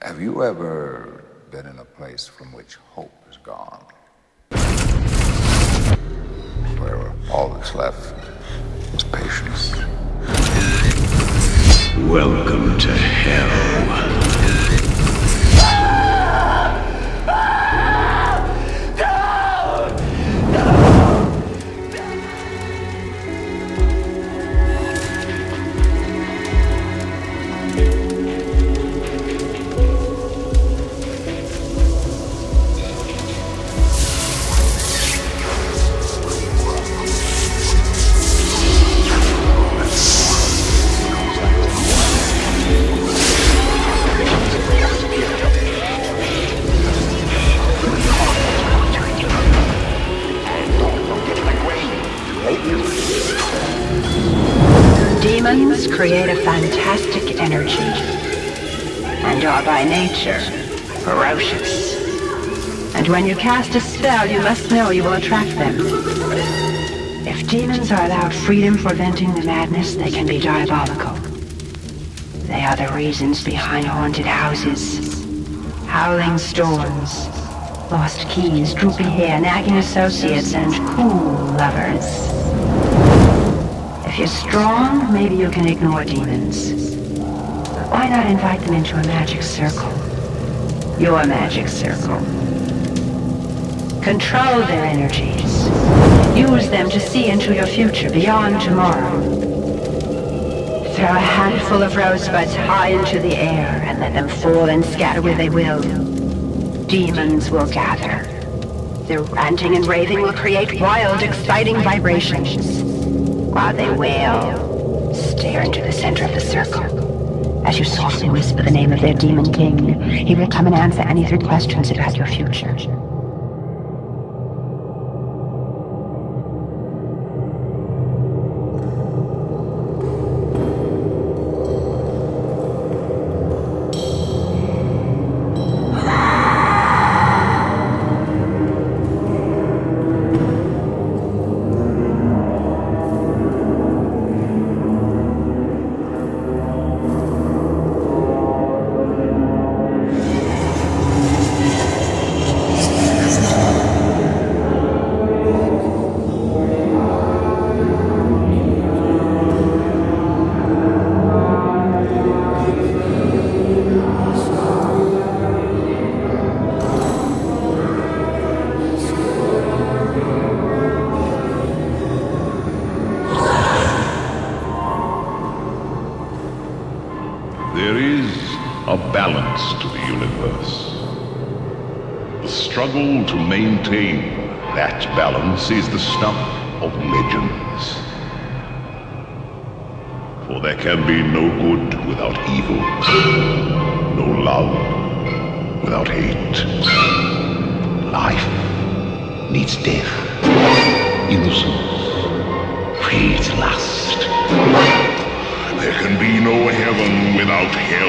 Have you ever been in a place from which hope is gone? Where all that's left is patience? Welcome to hell. Demons create a fantastic energy, and are by nature ferocious. And when you cast a spell, you must know you will attract them. If demons are allowed freedom for venting the madness, they can be diabolical. They are the reasons behind haunted houses, howling storms, lost keys, droopy hair, nagging associates, and cool lovers. If you're strong, maybe you can ignore demons. Why not invite them into a magic circle? Your magic circle. Control their energies. Use them to see into your future beyond tomorrow. Throw a handful of rosebuds high into the air and let them fall and scatter where they will. Demons will gather. Their ranting and raving will create wild, exciting vibrations. While they wail, stare into the center of the circle. As you softly whisper the name of their demon king, he will come and answer any 3 questions about your future. There is a balance to the universe. The struggle to maintain that balance is the stuff of legends. For there can be no good without evil, no love without hate. Life needs death, innocence, breeds lust. There can be no heaven without hell.